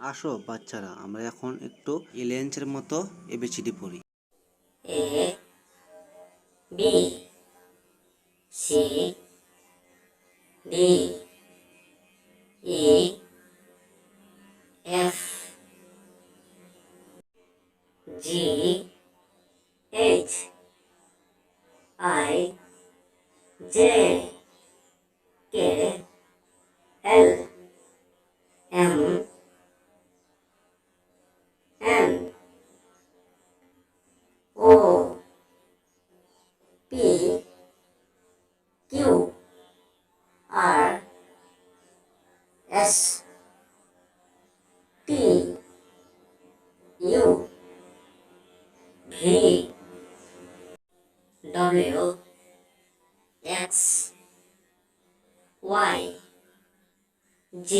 আসো বাচ্চারা, আমরা এখন একটু এলিয়েন্সের মতো এবিসিডি পড়ি। A B C D E F G H I J K L M N O P Q R S T U V W X Y Z